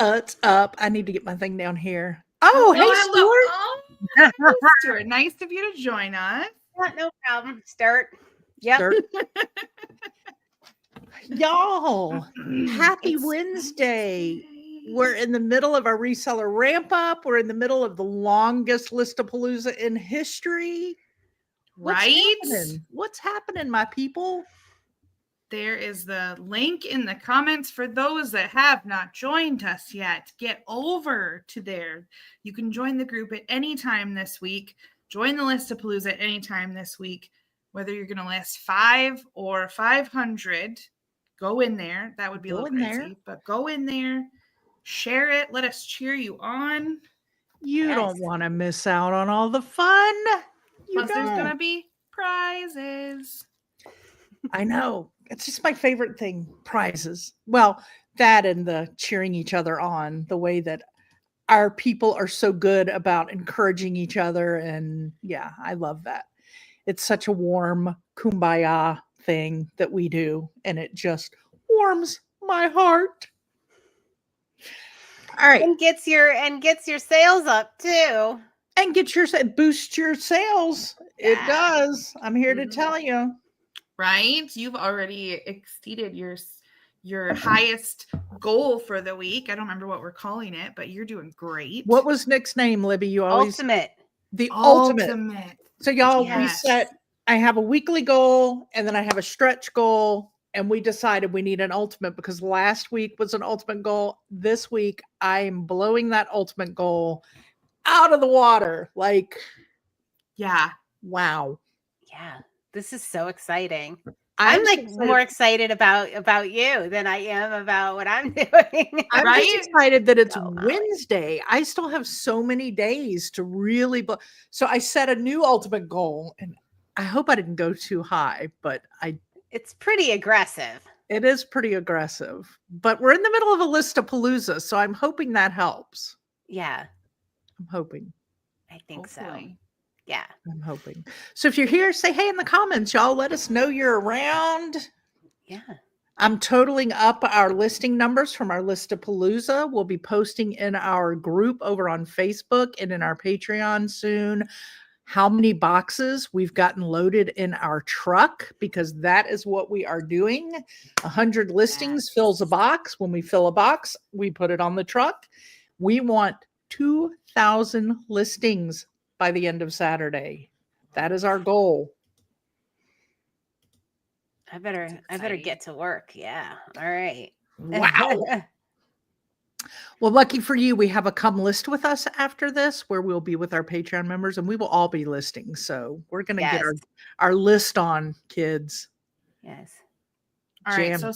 It's up. I need to get my thing down here. Oh, hey, Hello. Stuart. Oh, Stuart, nice of you to join us. No problem. Start. Yep. Start. Y'all, happy It's Wednesday. Wednesday. We're in the middle of our reseller ramp up. We're in the middle of the longest Listapalooza in history. Right? What's happening, my people? There is the link in the comments for those that have not joined us yet. Get over to there. You can join the group at any time this week. Join the Listapalooza at any time this week. Whether you're going to list 5 or 500, go in there. That would be a little crazy, but go in there, share it. Let us cheer you on. You don't want to miss out on all the fun. Plus, there's going to be prizes. I know. It's just my favorite thing, prizes. Well, that and the cheering each other on, the way that our people are so good about encouraging each other. And yeah, I love that. It's such a warm kumbaya thing that we do. And it just warms my heart. All right. And gets your sales up too. And boost your sales. Yeah. It does. I'm here to tell you. Right? You've already exceeded your highest goal for the week. I don't remember what we're calling it, but you're doing great. What was Nick's name, Libby? You always ultimate. The ultimate. So y'all, I have a weekly goal and then I have a stretch goal, and we decided we need an ultimate because last week was an ultimate goal. This week I am blowing that ultimate goal out of the water. Like, yeah. Wow. Yeah. This is so exciting. I'm like more excited about you than I am about what I'm doing. I'm just excited that it's Wednesday. I still have so many days to really so I set a new ultimate goal, and I hope I didn't go too high, but it's pretty aggressive. It is pretty aggressive, but we're in the middle of a Listapalooza, so I'm hoping that helps. Yeah. I'm hoping. I think so. Yeah. I'm hoping. So if you're here, say hey in the comments, y'all. Let us know you're around. Yeah. I'm totaling up our listing numbers from our Listapalooza. We'll be posting in our group over on Facebook and in our Patreon soon how many boxes we've gotten loaded in our truck, because that is what we are doing. 100 listings fills a box. When we fill a box, we put it on the truck. We want 2,000 listings by the end of Saturday. That is our goal. I better get to work. Yeah. All right. Wow. Well, lucky for you, we have a come list with us after this, where we'll be with our Patreon members, and we will all be listing. So we're going to get our list on, kids. Yes. All right. So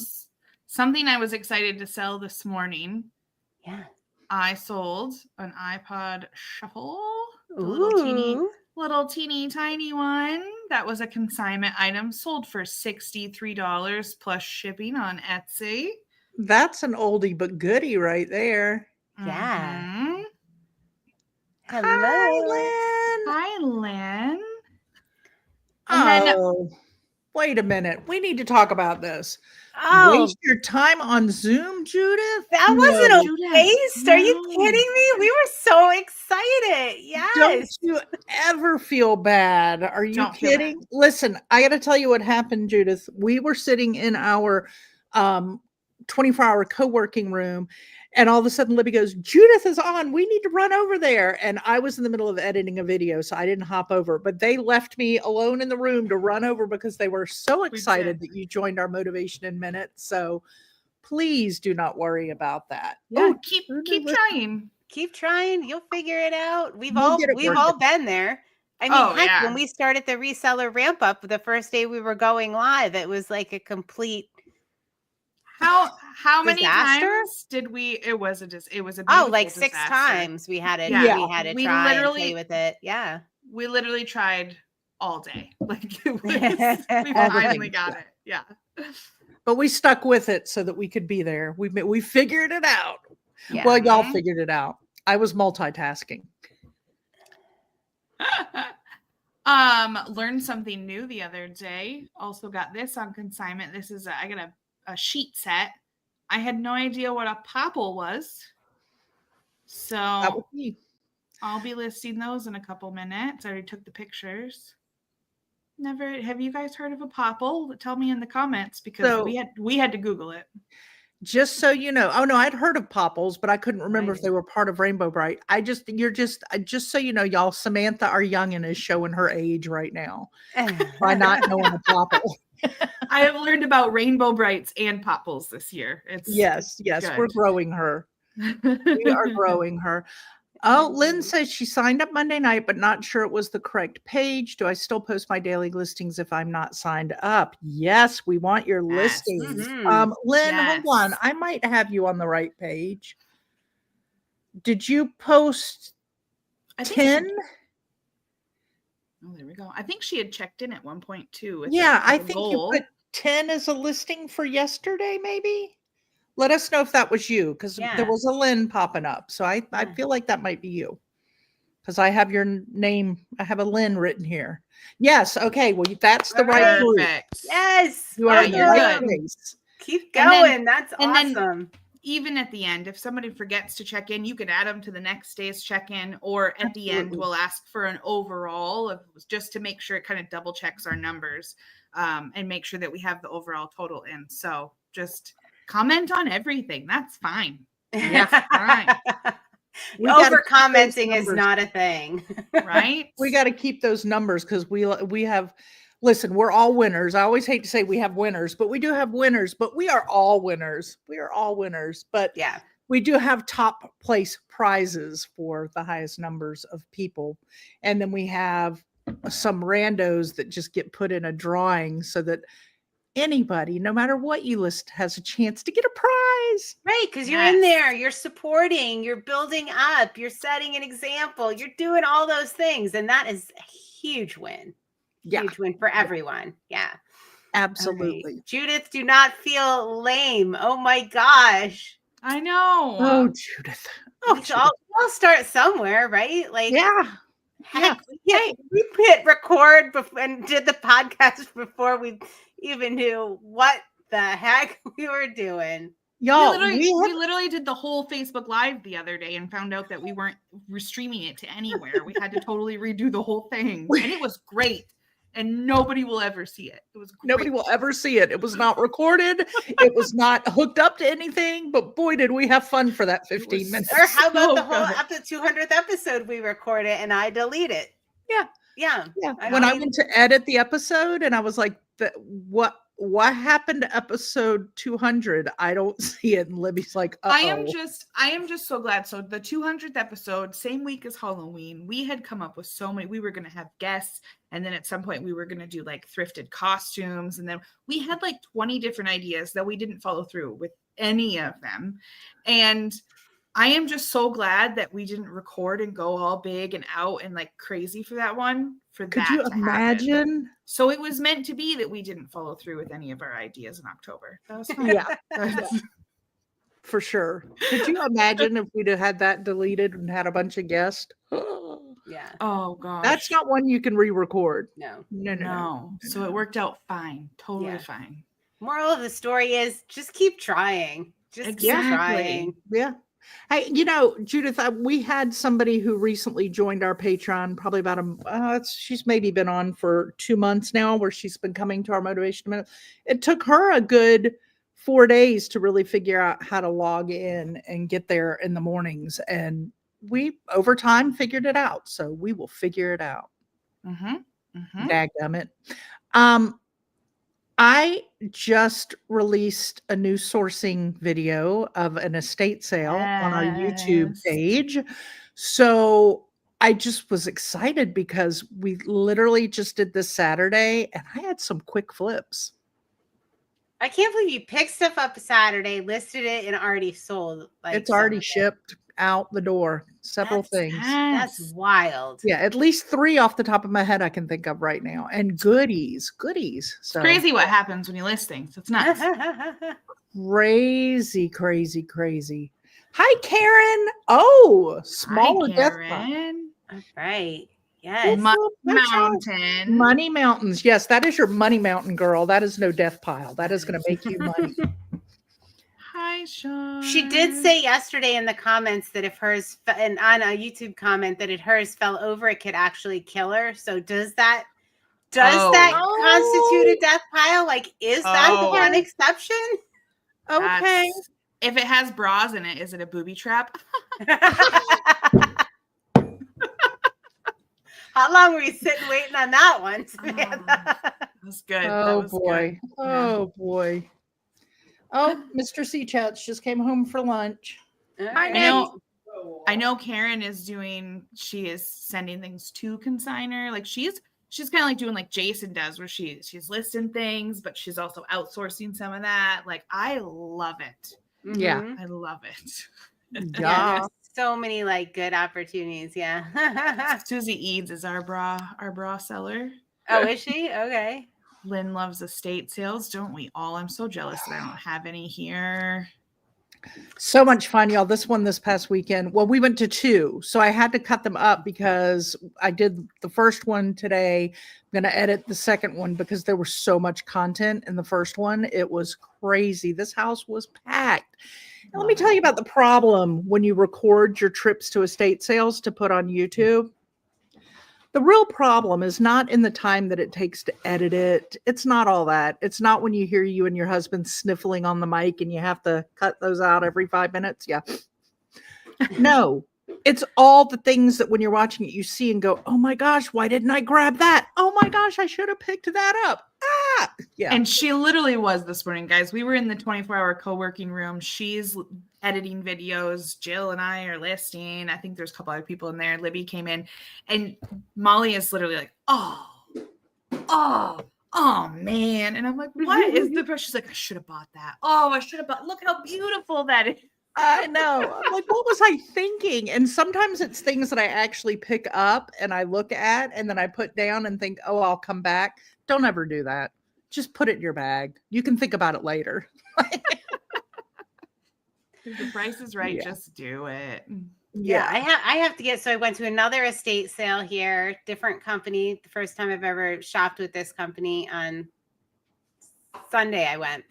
something I was excited to sell this morning. Yeah. I sold an iPod Shuffle, the little teeny tiny one. That was a consignment item, sold for $63 plus shipping on Etsy. That's an oldie but goodie right there. Yeah. Mm-hmm. Hello. Hi, Lynn. And wait a minute. We need to talk about this. Waste your time on Zoom, Judith? That wasn't a waste. No. Are you kidding me? We were so excited. Yes. Don't you ever feel bad. Are you kidding? Listen, I got to tell you what happened, Judith. We were sitting in our 24-hour co-working room, and all of a sudden Libby goes, Judith is on. We need to run over there. And I was in the middle of editing a video, so I didn't hop over. But they left me alone in the room to run over because they were so excited that you joined our Motivation in Minutes. So please do not worry about that. Yeah, keep trying. Keep trying. You'll figure it out. We've all been there. I mean, when we started the reseller ramp up, the first day we were going live, it was like a complete How many times did we? It was a like 6 times we had it. Yeah, we had to try and play with it. Yeah, we literally tried all day. Like we finally got it. Yeah, but we stuck with it so that we could be there. We figured it out. Yeah. Well, y'all figured it out. I was multitasking. Learned something new the other day. Also got this on consignment. This is I got a sheet set I had no idea what a popple was. So that would be. I'll be listing those in a couple minutes. I already took the pictures. Never. Have you guys heard of a popple? Tell me in the comments, because we had to Google it. Just so you know. Oh no, I'd heard of popples, but I couldn't remember if they were part of Rainbow Bright. Just so you know, y'all, Samantha, our youngin, is showing her age right now by not knowing a popple. I have learned about Rainbow Brights and popples this year. Yes, we're growing her. We are growing her. Oh, Lynn says she signed up Monday night, but not sure it was the correct page. Do I still post my daily listings if I'm not signed up? Yes, we want your listings. Mm-hmm. Lynn, hold on. I might have you on the right page. Did you post 10? Oh, there we go. I think she had checked in at one point too. Yeah, I think you put 10 as a listing for yesterday, maybe. Let us know if that was you, because there was a Lynn popping up. So I feel like that might be you, because I have your name. I have a Lynn written here. Yes. Okay. Well, that's the right group. Yes. You are in the right place. Keep going. That's awesome. Then, even at the end, if somebody forgets to check in, you could add them to the next day's check-in, or at the end, we'll ask for an overall just to make sure it kind of double checks our numbers and make sure that we have the overall total in. So just comment on everything. That's fine. Yeah. Right. Over commenting is not a thing. Right. We got to keep those numbers, because we have, listen, we're all winners. I always hate to say we have winners, but we do have winners, but we are all winners. We are all winners. But yeah, we do have top place prizes for the highest numbers of people. And then we have some randos that just get put in a drawing so that anybody, no matter what you list, has a chance to get a prize. Right, because you're in there, you're supporting, you're building up, you're setting an example, you're doing all those things, and that is a huge win. Huge win for everyone. Yeah, absolutely. Right. Judith, do not feel lame. Oh my gosh, I know. Oh, Judith. I'll start somewhere, right? Like, heck, we hit record and did the podcast before we even knew what the heck we were doing. Y'all, we literally did the whole Facebook Live the other day and found out that we weren't streaming it to anywhere. We had to totally redo the whole thing, and it was great. And nobody will ever see it. It was great. Nobody will ever see it. It was not recorded. It was not hooked up to anything. But boy, did we have fun for that 15 minutes. Or how about the whole 200th episode we recorded and I delete it? Yeah. When I went to edit the episode, and I was like, what happened to episode 200? I don't see it. And Libby's like, uh-oh. I am just so glad. So the 200th episode, same week as Halloween, we had come up with so many. We were going to have guests, and then at some point we were going to do like thrifted costumes, and then we had like 20 different ideas that we didn't follow through with any of them. And I am just so glad that we didn't record and go all big and out and like crazy for that one. Could you imagine? Happen. So it was meant to be that we didn't follow through with any of our ideas in October. That was fine. Yeah. For sure. Could you imagine if we'd have had that deleted and had a bunch of guests? Yeah. Oh gosh. That's not one you can re-record. No. So it worked out fine. Totally fine. Moral of the story is just keep trying. Keep trying. Yeah. Hey, Judith, we had somebody who recently joined our Patreon, probably about she's maybe been on for 2 months now, where she's been coming to our Motivation Minute. It took her a good 4 days to really figure out how to log in and get there in the mornings. And we, over time, figured it out. So we will figure it out. Dadgummit. I just released a new sourcing video of an estate sale on our YouTube page. So I just was excited because we literally just did this Saturday, and I had some quick flips. I can't believe you picked stuff up Saturday, listed it, and already sold. It's already shipped out the door. Several things. That's wild. Yeah, at least 3 off the top of my head I can think of right now. And goodies. So it's crazy what happens when you list things. It's nuts. Crazy. Hi, Karen. Oh, smaller death Karen. All right. Yes. Money mountains. Yes, that is your money mountain, girl. That is no death pile. That is going to make you money. Hi, Sean. She did say yesterday in the comments that if hers, and on a YouTube comment, that if hers fell over, it could actually kill her. So does that constitute a death pile? Like, is that the one exception? Okay. If it has bras in it, is it a booby trap? How long were you sitting waiting on that one? That was good. Oh, that was boy. Good. Oh, boy. Oh, Mr. C Chats just came home for lunch. I know Karen is she is sending things to consigner. Like she's kind of like doing like Jason does, where she's listing things, but she's also outsourcing some of that. Like I love it. Yeah. I love it. Yeah. So many like good opportunities. Yeah. Susie Eads is our bra seller. Oh, is she? Okay. Lynn loves estate sales, don't we all? I'm so jealous that I don't have any here. So much fun, y'all. This past weekend. Well, we went to 2, so I had to cut them up because I did the first one today. I'm going to edit the second one because there was so much content in the first one. It was crazy. This house was packed. And let me tell you about the problem when you record your trips to estate sales to put on YouTube. The real problem is not in the time that it takes to edit it. It's not all that. It's not when you hear you and your husband sniffling on the mic and you have to cut those out every 5 minutes. Yeah. No, it's all the things that when you're watching it, you see and go, oh my gosh, why didn't I grab that? Oh my gosh, I should have picked that up. Ah, yeah. And she literally was this morning, guys. We were in the 24-hour co-working room. She's editing videos. Jill and I are listing. I think there's a couple other people in there. Libby came in, and Molly is literally like, oh man. And I'm like, what is the pressure? She's like, I should have bought that. Oh, I should have bought. Look how beautiful that is. I know. I'm like, what was I thinking? And sometimes it's things that I actually pick up and I look at and then I put down and think, oh, I'll come back. Don't ever do that. Just put it in your bag. You can think about it later. If the price is right, just do it. Yeah, I have to get. So I went to another estate sale here, different company. The first time I've ever shopped with this company on Sunday. I went.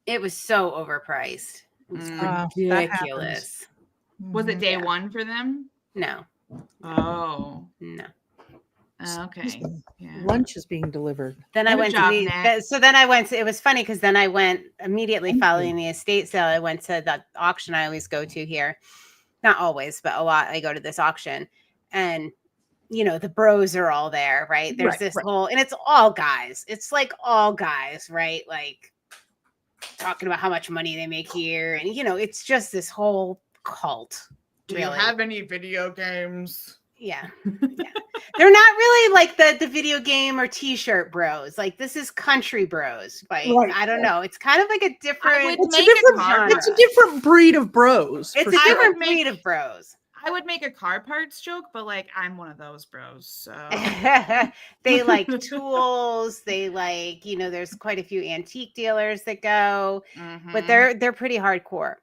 It was so overpriced. It was ridiculous. Was it day one for them? No. Oh. No. Okay. Yeah. Lunch is being delivered. Then I went to it was funny because then I went immediately following the estate sale. I went to the auction I always go to here. Not always, but a lot. I go to this auction and the bros are all there, right? There's this whole, and it's all guys. It's like all guys, right? Like talking about how much money they make here. And, it's just this whole cult. Do you have any video games? Yeah. They're not really like the video game or t-shirt bros. Like this is country bros. Like I don't know. It's kind of like a different. It's a different breed of bros. It's a different breed of bros. I would make a car parts joke, but like I'm one of those bros. So they like tools. They like there's quite a few antique dealers that go, but they're pretty hardcore.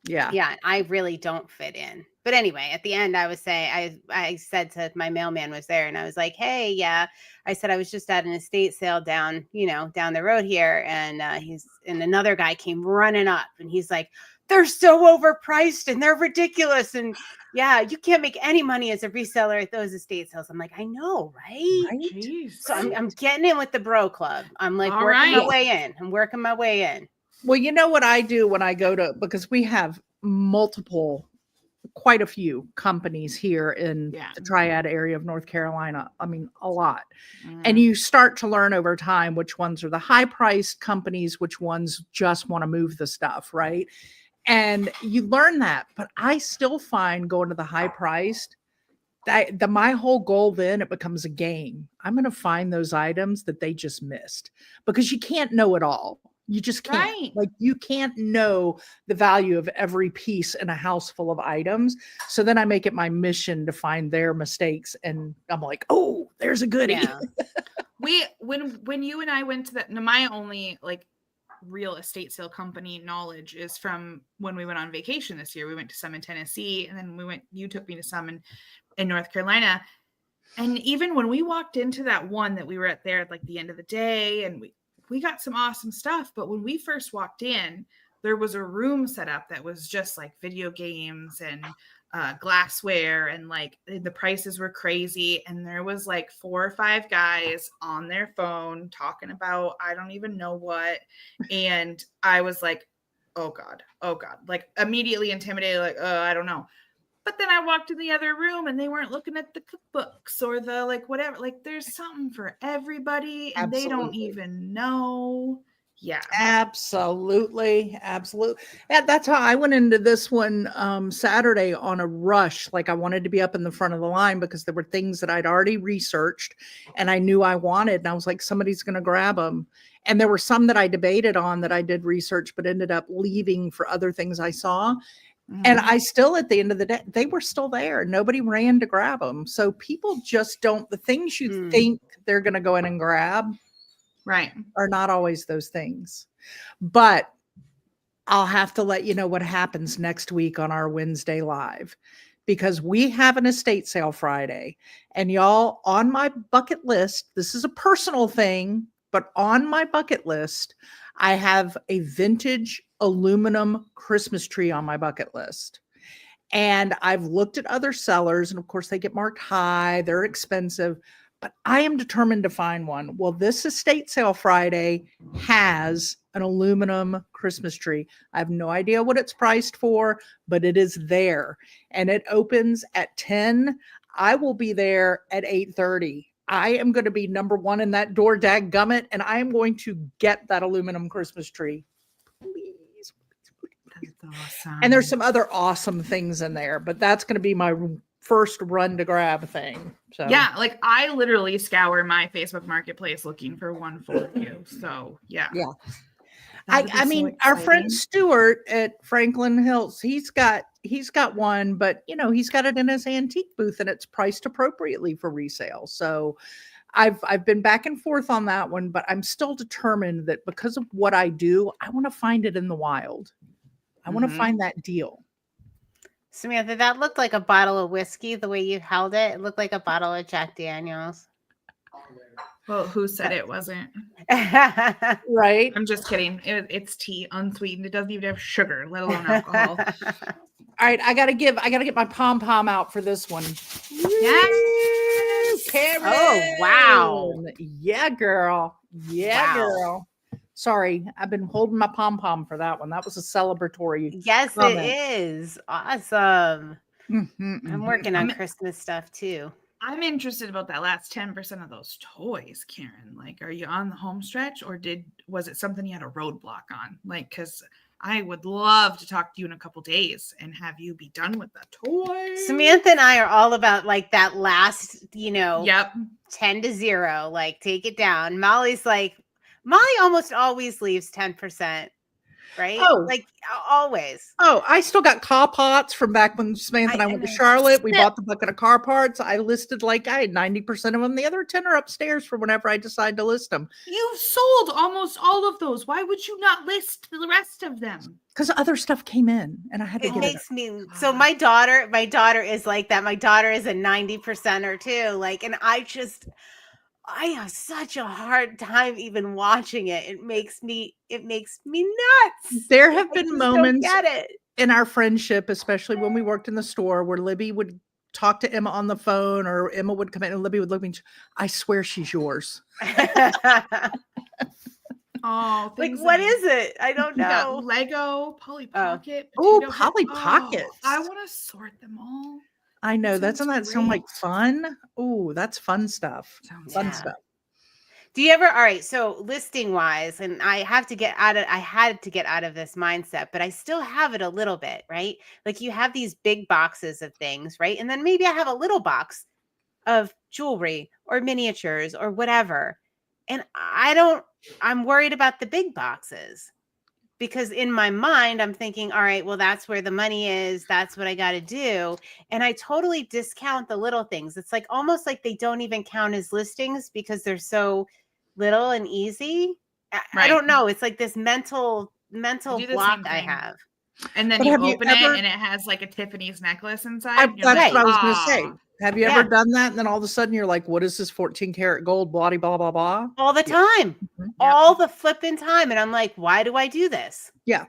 Yeah. I really don't fit in. But anyway, at the end, I said to my mailman was there and I was like, hey, yeah, I said, I was just at an estate sale down the road here. And and another guy came running up and he's like, they're so overpriced and they're ridiculous. And yeah, you can't make any money as a reseller at those estate sales. I'm like, I know, right? Jeez. So I'm getting in with the bro club. I'm like working my way in. I'm working my way in. Well, you know what I do when I go to, because we have quite a few companies here in the Triad area of North Carolina. I mean, a lot. And you start to learn over time which ones are the high priced companies, which ones just want to move the stuff, right? And you learn that. But I still find going to the high priced, my whole goal then, it becomes a game. I'm going to find those items that they just missed because you can't know it all. You just can't. Right. Like you can't know the value of every piece in a house full of items. So then I make it my mission to find their mistakes, and I'm like, oh, there's a goodie. Yeah. When you and I went to my only like real estate sale company knowledge is from when we went on vacation this year. We went to some in Tennessee, and then you took me to some in North Carolina. And even when we walked into that one that we were at there at like the end of the day, and we we got some awesome stuff. But when we first walked in, there was a room set up that was just like video games and glassware, and like the prices were crazy. And there was like 4 or 5 guys on their phone talking about, I don't even know what. And I was like, oh God, like immediately intimidated, like, I don't know. But then I walked in the other room and they weren't looking at the cookbooks or the like whatever. Like there's something for everybody and Absolutely. They don't even know. Yeah. Absolutely. Yeah, that's how I went into this one Saturday on a rush. Like I wanted to be up in the front of the line because there were things that I'd already researched and I knew I wanted. And I was like, somebody's going to grab them. And there were some that I debated on that I did research, but ended up leaving for other things I saw. And I still, at the end of the day, they were still there. Nobody ran to grab them. So people just don't, the things you think they're going to go in and grab, right, are not always those things. But I'll have to let you know what happens next week on our Wednesday live, because we have an estate sale Friday. And y'all, on my bucket list, this is a personal thing, but on my bucket list, I have a vintage aluminum Christmas tree on my bucket list. And I've looked at other sellers, and of course they get marked high, they're expensive, but I am determined to find one. Well, this estate sale Friday has an aluminum Christmas tree. I have no idea what it's priced for, but it is there, and it opens at 10. I will be there at 8:30. I am going to be number one in that door, dadgummit, and I am going to get that aluminum Christmas tree. Please. That's awesome. And there's some other awesome things in there, but that's going to be my first run to grab thing. So yeah, like I literally scour my Facebook Marketplace looking for one for you. So yeah. I mean, our friend Stuart at Franklin Hills, he's got one, but you know, he's got it in his antique booth and it's priced appropriately for resale. So I've been back and forth on that one, but I'm still determined that because of what I do, I want to find it in the wild. I want to find that deal. Samantha, that looked like a bottle of whiskey the way you held it. It looked like a bottle of Jack Daniels. Well, who said it wasn't? Right. I'm just kidding. It's tea, unsweetened. It doesn't even have sugar, let alone alcohol. All right, I gotta get my pom-pom out for this one. Yes, Karen. Oh, wow. Yeah, girl. Yeah, girl. Sorry, I've been holding my pom-pom for that one. That was a celebratory. Yes, comment. It is. Awesome. I'm working on Christmas stuff too. I'm interested about that last 10% of those toys, Karen. Like, are you on the home stretch, or was it something you had a roadblock on? Like, because I would love to talk to you in a couple days and have you be done with the toys. Samantha and I are all about like that last, 10 to 0, like take it down. Molly almost always leaves 10%, right? Oh, like always. Oh, I still got car parts from back when Samantha and I went to Charlotte. We bought the bucket of car parts. I listed I had 90% of them. The other 10 are upstairs for whenever I decide to list them. You sold almost all of those. Why would you not list the rest of them? Because other stuff came in and I had to get it. So my daughter is like that. My daughter is a 90%er too. Like, and I have such a hard time even watching it. It makes me nuts. There have been moments in our friendship, especially when we worked in the store, where Libby would talk to Emma on the phone, or Emma would come in and Libby would look at me. I swear she's yours. Oh, like what is it? I don't know. Lego, Polly Pocket. Oh, Polly Pockets. I want to sort them all. I know. Doesn't that sound like fun? Oh, that's fun stuff. Fun stuff. Do you ever, all right, so listing wise, and I had to get out of this mindset, but I still have it a little bit, right? Like you have these big boxes of things, right? And then maybe I have a little box of jewelry or miniatures or whatever. And I'm worried about the big boxes. Because in my mind, I'm thinking, all right, well, that's where the money is. That's what I got to do. And I totally discount the little things. It's like almost like they don't even count as listings because they're so little and easy. I don't know. It's like this mental block I have. And then you open it and it has like a Tiffany's necklace inside. That's what I was going to say. Have you ever done that? And then all of a sudden you're like, what is this 14 karat gold, blah, blah, blah, blah? All the time. All the flipping time. And I'm like, why do I do this? Yeah.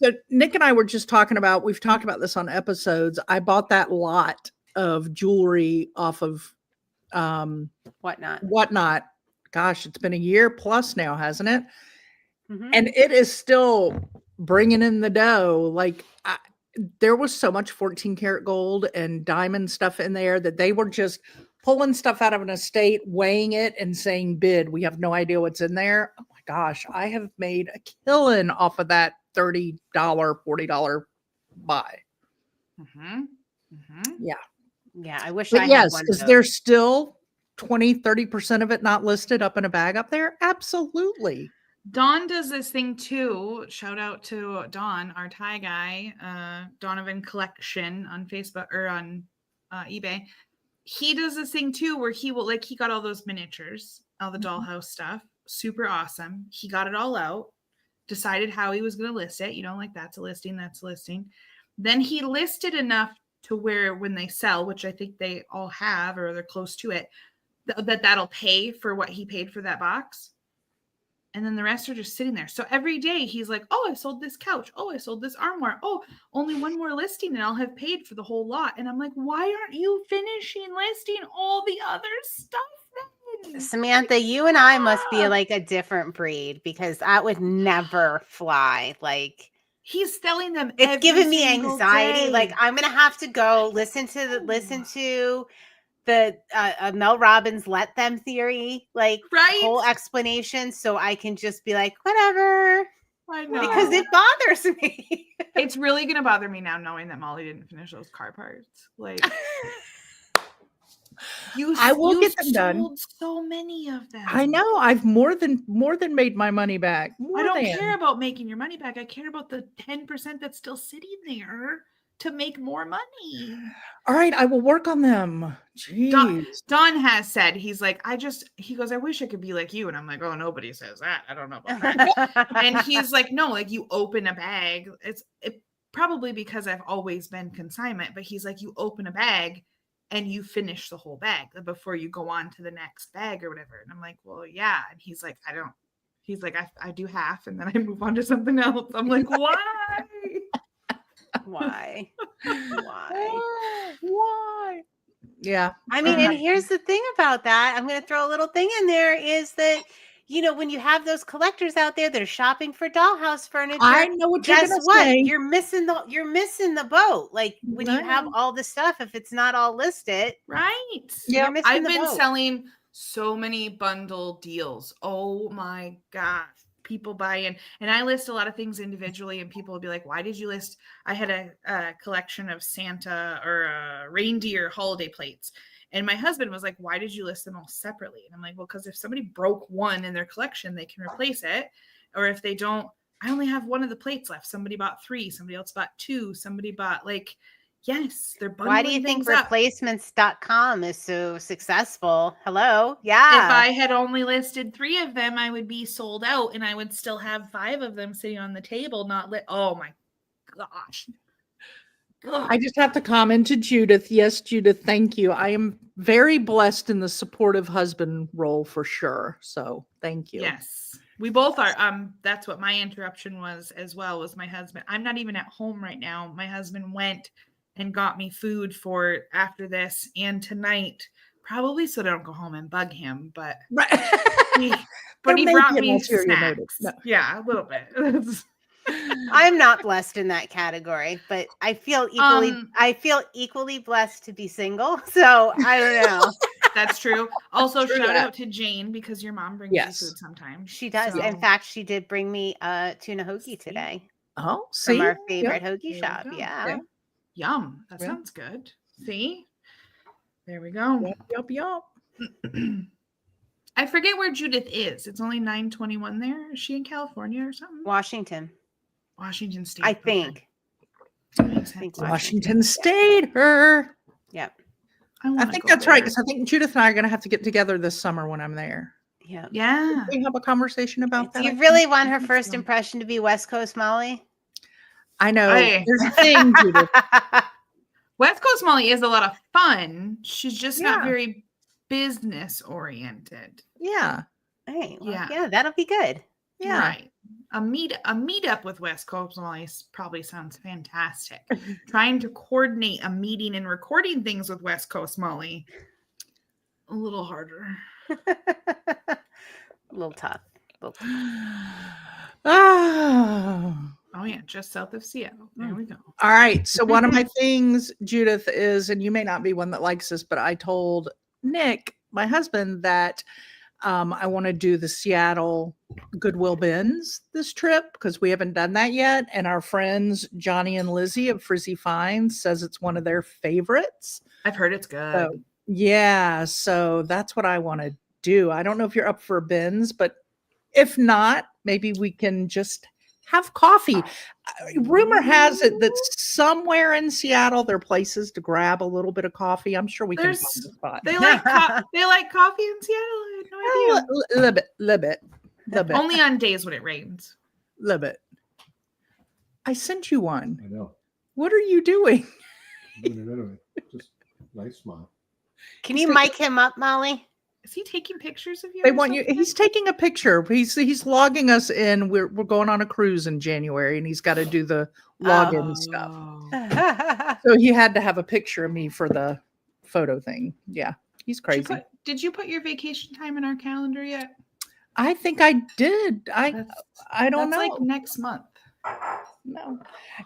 So Nick and I were just talking about, we've talked about this on episodes. I bought that lot of jewelry off of Whatnot. Gosh, it's been a year plus now, hasn't it? And it is still bringing in the dough. Like there was so much 14 karat gold and diamond stuff in there that they were just pulling stuff out of an estate, weighing it and saying bid. We have no idea what's in there. Oh my gosh, I have made a killing off of that $30, $40 buy. Yeah, I wish but I yes, had one. Is there still 20-30% of it not listed up in a bag up there? Absolutely. Dawn does this thing too. Shout out to Dawn, our Thai guy, Donovan Collection on Facebook or on eBay. He does this thing too where he will he got all those miniatures, all the dollhouse stuff, super awesome. He got it all out, decided how he was going to list it. That's a listing, that's a listing. Then he listed enough to where when they sell, which I think they all have or they're close to it, that'll pay for what he paid for that box. And then the rest are just sitting there. So every day he's like, oh, I sold this couch. Oh, I sold this armoire. Oh, only one more listing and I'll have paid for the whole lot. And I'm like, why aren't you finishing listing all the other stuff then? Samantha, you and I must be like a different breed because that would never fly. Like he's selling them. It's giving me anxiety. Day. Like I'm going to have to go listen to the Mel Robbins let them theory, whole explanation, so I can just be like, whatever. I know. Because it bothers me. It's really gonna bother me now knowing that Molly didn't finish those car parts. I will get them done. So many of them. I know. I've more than made my money back. I don't care about making your money back. I care about the 10% that's still sitting there to make more money. All right, I will work on them. Jeez. Don has said, he's like, he goes, I wish I could be like you. And I'm like, oh, nobody says that. I don't know about that. And he's like, no, you open a bag. It's probably because I've always been consignment, but he's like, you open a bag and you finish the whole bag before you go on to the next bag or whatever. And I'm like, well, yeah. And he's like, I do half and then I move on to something else. I'm like, why? Why? Yeah. I mean, and here's the thing about that. I'm going to throw a little thing in there is that, when you have those collectors out there that are shopping for dollhouse furniture, I know what you're guess what? say. You're missing the boat. Like when you have all the stuff, if it's not all listed, right? Yeah, I've been selling so many bundle deals. Oh my gosh. People buy in, and I list a lot of things individually, and people will be like, why did you list? I had a collection of Santa or reindeer holiday plates, and my husband was like, why did you list them all separately? And I'm like, well, because if somebody broke one in their collection, they can replace it, or if they don't, I only have one of the plates left. Somebody bought 3, somebody else bought 2, somebody bought yes, they're bundling. Why do you think replacements.com is so successful? Hello? Yeah. If I had only listed 3 of them, I would be sold out and I would still have 5 of them sitting on the table, not lit. Oh my gosh. Ugh. I just have to comment to Judith. Yes, Judith, thank you. I am very blessed in the supportive husband role for sure. So thank you. Yes. We both are. That's what my interruption was as well, was my husband. I'm not even at home right now. My husband went and got me food for after this and tonight, probably so I don't go home and bug him, but he brought me snacks. No. Yeah, a little bit. I'm not blessed in that category, but I feel equally blessed to be single. So I don't know. That's true. Also, shout out to Jane because your mom brings you food sometimes. She does. So. In fact, she did bring me a tuna hoagie today. Oh, from our favorite hoagie shop. Yeah. Yum. That sounds good. See? There we go. Yup. I forget where Judith is. It's only 9:21 there. Is she in California or something? Washington State. I think. Washington State. Her. Yep. I think that's right, because I think Judith and I are going to have to get together this summer when I'm there. Yeah. Yeah. We have a conversation about that. Do you really want her first impression to be West Coast Molly? I know. There's a thing, Judith. West Coast Coast Molly is a lot of fun. She's just not very business oriented. Yeah. Hey, well, yeah, that'll be good. Yeah. Right. A meetup with West Coast Molly probably sounds fantastic. Trying to coordinate a meeting and recording things with West Coast Molly, a little harder. A little tough. Oh yeah, just south of Seattle. There we go. All right. So one of my things, Judith, is, and you may not be one that likes this, but I told Nick, my husband, that I want to do the Seattle Goodwill bins this trip because we haven't done that yet. And our friends, Johnny and Lizzie of Frizzy Finds, says it's one of their favorites. I've heard it's good. So that's what I want to do. I don't know if you're up for bins, but if not, maybe we can just have coffee. Rumor has it that somewhere in Seattle there are places to grab a little bit of coffee. I'm sure we can find a spot. They like coffee in Seattle. I had no idea. A little bit. Only on days when it rains. A little bit. I sent you one. I know. What are you doing? Just nice smile. Can you mic him up, Molly? Is he taking pictures of you? They want you. He's taking a picture. He's logging us in. We're going on a cruise in January, and he's got to do the login stuff. So he had to have a picture of me for the photo thing. Yeah, he's crazy. Did you put your vacation time in our calendar yet? I think I did. I don't know. Like next month. No.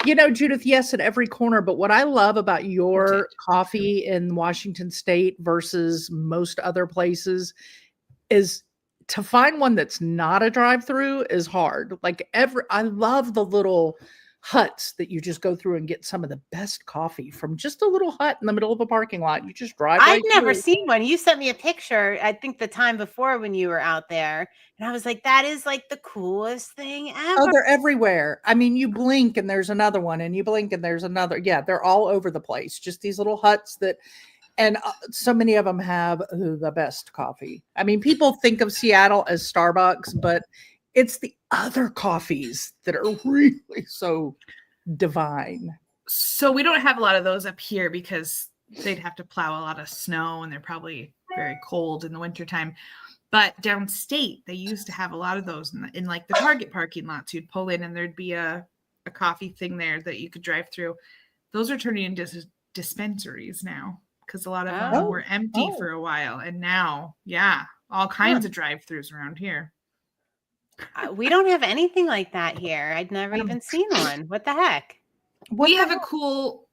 Judith, yes, at every corner. But what I love about your coffee in Washington State versus most other places is to find one that's not a drive-through is hard. I love the little huts that you just go through and get some of the best coffee from just a little hut in the middle of a parking lot. You just drive. I've never seen one. You sent me a picture, I think the time before when you were out there. And I was like, that is like the coolest thing ever. Oh, they're everywhere. I mean, you blink and there's another one and you blink and there's another. Yeah, they're all over the place. Just these little huts and so many of them have the best coffee. I mean, people think of Seattle as Starbucks, but it's the other coffees that are really so divine. So we don't have a lot of those up here because they'd have to plow a lot of snow and they're probably very cold in the wintertime. But downstate, they used to have a lot of those in like the Target parking lots. You'd pull in and there'd be a coffee thing there that you could drive through. Those are turning into dispensaries now because a lot of them were empty for a while. And now, all kinds of drive-throughs around here. We don't have anything like that here. I'd never even seen one. What the heck? We have a cool,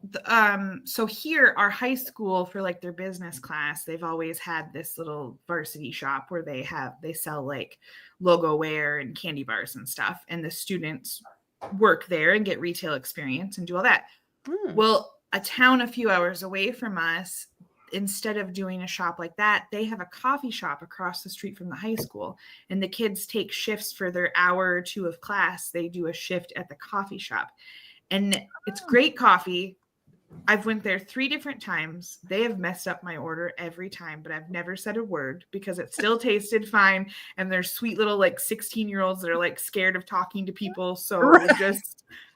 so here, our high school for like their business class, they've always had this little varsity shop where they sell like logo wear and candy bars and stuff. And the students work there and get retail experience and do all that. Well, a town a few hours away from us, instead of doing a shop like that, they have a coffee shop across the street from the high school. And the kids take shifts for their hour or two of class. They do a shift at the coffee shop. And it's great coffee. I've went there 3 different times. They have messed up my order every time, but I've never said a word because it still tasted fine. And they're sweet little like 16-year-olds that are like scared of talking to people. So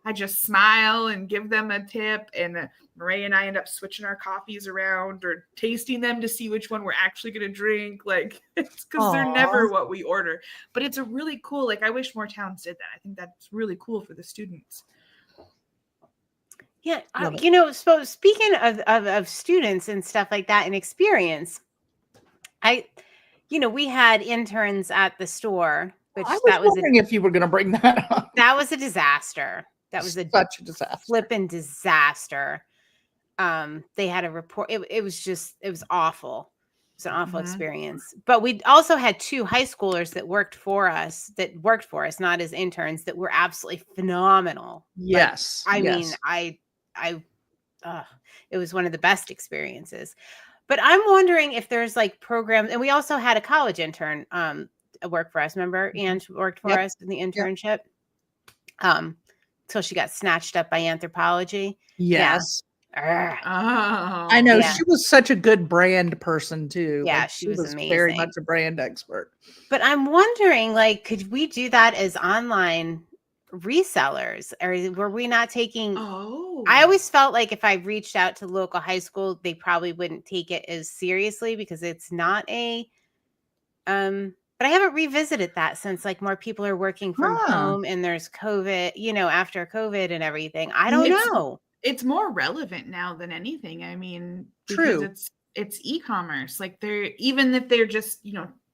I just smile and give them a tip. And Marie and I end up switching our coffees around or tasting them to see which one we're actually going to drink. Like it's because they're never what we order. But it's a really cool, like I wish more towns did that. I think that's really cool for the students. Yeah, so speaking of students and stuff like that and experience, we had interns at the store, which I was wondering if you were going to bring that up. That was a disaster. That was such a disaster. Flipping disaster. They had a report. It was awful. It was an awful experience. But we also had 2 high schoolers that worked for us, not as interns, that were absolutely phenomenal. Yes. I mean, it was one of the best experiences. But I'm wondering if there's like programs, and we also had a college intern work for us. Remember, Ange worked for us in the internship. Till she got snatched up by anthropology. Yes. Yeah. I know. She was such a good brand person too. Yeah, she was amazing. Very much a brand expert. But I'm wondering, like, could we do that as online resellers, or were we not taking? Oh, I always felt like if I reached out to local high school, they probably wouldn't take it as seriously because it's not a. But I haven't revisited that since like more people are working from home and there's COVID, after COVID and everything. I don't know. It's more relevant now than anything. I mean, True. because it's e-commerce. Like even if they're just,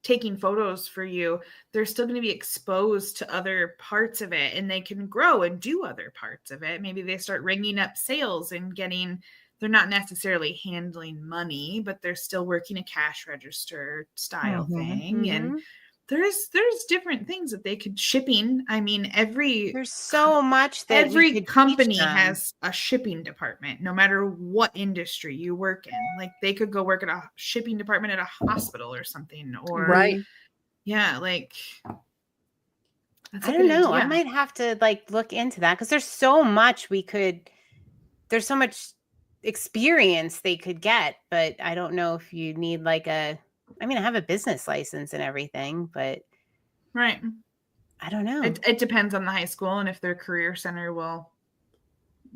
taking photos for you, they're still going to be exposed to other parts of it, and they can grow and do other parts of it. Maybe they start ringing up sales and they're not necessarily handling money, but they're still working a cash register style thing. And there's different things that they could shipping. I mean, there's so much that every company has a shipping department, no matter what industry you work in. Like they could go work at a shipping department at a hospital or something, or right. Yeah. Like, I don't know. I might have to like look into that because there's so much there's so much experience they could get, but I don't know if you need like I have a business license and everything, but right. I don't know. It depends on the high school and if their career center will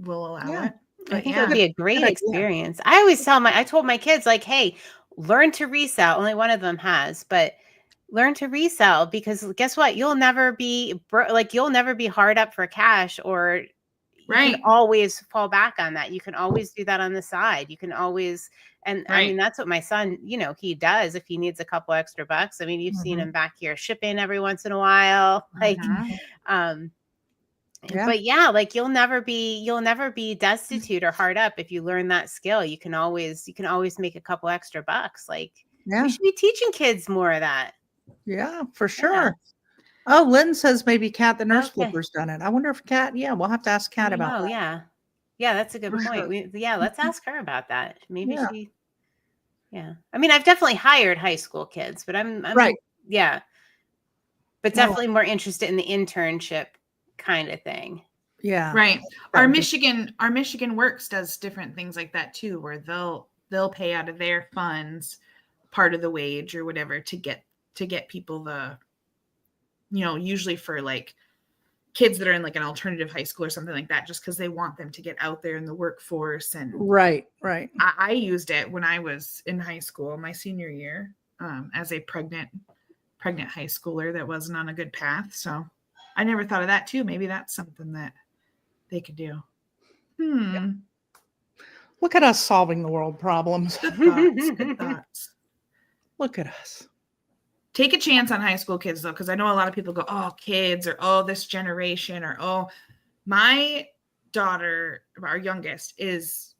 allow it. But I think it would be a great experience. I told my kids like, hey, learn to resell. Only one of them has, but learn to resell because guess what? You'll never be hard up for cash, or you can always fall back on that. You can always do that on the side. You can always, and I mean, that's what my son, he does if he needs a couple extra bucks. I mean, you've seen him back here shipping every once in a while. Like, but yeah, like you'll never be destitute or hard up if you learn that skill. You can always make a couple extra bucks. Like we should be teaching kids more of that. Yeah, for sure. Yeah. Oh, Lynn says maybe Kat the nurse flipper's done it. I wonder if Kat, we'll have to ask Kat about that. Yeah. Yeah, that's a good point. Sure. Let's ask her about that. Maybe she I mean, I've definitely hired high school kids, but I'm right. Yeah. But definitely more interested in the internship kind of thing. Yeah. Right. Our Michigan Works does different things like that too, where they'll pay out of their funds part of the wage or whatever to get people the, usually for like kids that are in like an alternative high school or something like that, just because they want them to get out there in the workforce. And right. I used it when I was in high school, my senior year, as a pregnant high schooler that wasn't on a good path. So I never thought of that too. Maybe that's something that they could do. Yeah. Look at us solving the world problems. Good thoughts. Look at us. Take a chance on high school kids though, because I know a lot of people go, oh, kids, or oh, this generation, or oh, my daughter, our youngest, is,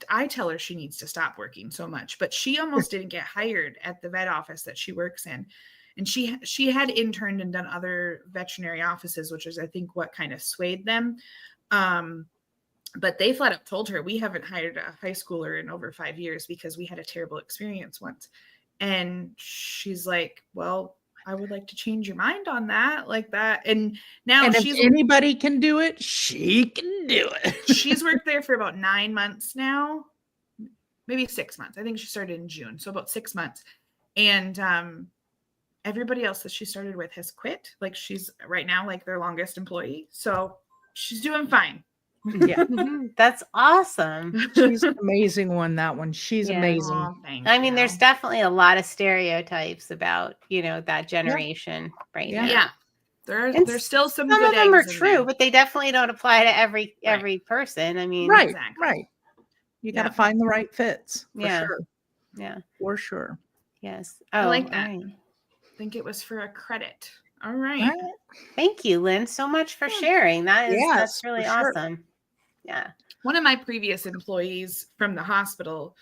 I tell her she needs to stop working so much, but she almost didn't get hired at the vet office that she works in. And she had interned and done other veterinary offices, which is, I think, what kind of swayed them. But they flat out told her, we haven't hired a high schooler in over 5 years because we had a terrible experience once. And she's like, well, I would like to change your mind on that, like that. And now if anybody can do it, she can do it. She's worked there for about 9 months now, maybe 6 months. I think she started in June. So about 6 months. And everybody else that she started with has quit. Like she's right now, like their longest employee. So she's doing fine. Yeah. That's awesome. She's an amazing one. That one. She's amazing. Oh, I mean, there's definitely a lot of stereotypes about, that generation right now. Yeah. There's still some good of them are true, there. but they definitely don't apply to every person. I mean, right. You got to find the right fits. For sure. Yeah. For sure. Yes. I like that. Right. I think it was for a credit. All right. Thank you, Lynn, so much for sharing. That's really awesome. Yeah. One of my previous employees from the hospital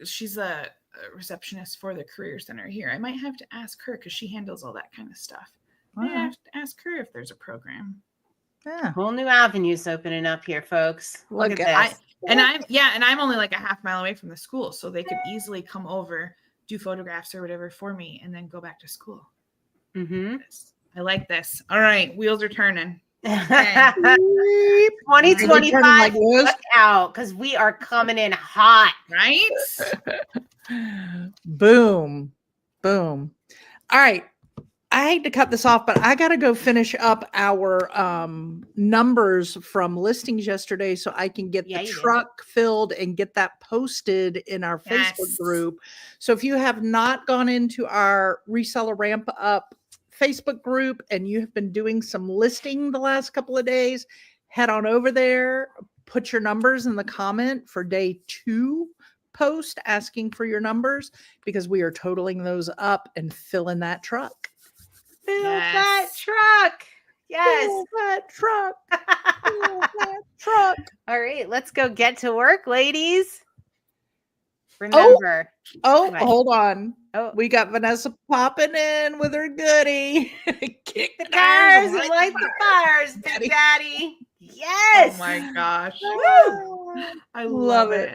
she's a receptionist for the career center here. I might have to ask her because she handles all that kind of stuff. I have to ask her if there's a program. Yeah. Whole new avenues opening up here, folks. Look at this. And I'm only like a half mile away from the school, so they could easily come over, do photographs or whatever for me, and then go back to school. I like this. All right, wheels are turning. Okay. 2025, look out, because we are coming in hot, right? Boom. All right. I hate to cut this off, but I got to go finish up our numbers from listings yesterday so I can get the truck filled and get that posted in our Facebook group. So if you have not gone into our Reseller Ramp Up Facebook group and you have been doing some listing the last couple of days, head on over there, put your numbers in the comment for day 2 post asking for your numbers, because we are totaling those up and filling that truck. Fill that truck. Yes. Fill that truck. Fill that truck. All right, let's go get to work, ladies. Remember. Hold on. Oh, we got Vanessa popping in with her goodie. Kick the tires and light the fires, Big Daddy. Yes. Oh my gosh. Woo. I love it.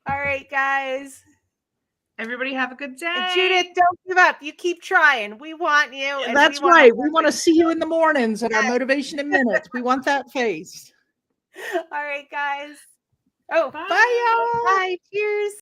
All right, guys. Everybody have a good day. Judith, don't give up. You keep trying. We want you. And that's right. We want to see you in the mornings at our Motivation in Minutes. We want that face. All right, guys. Oh, bye. Bye, y'all. Bye. Cheers.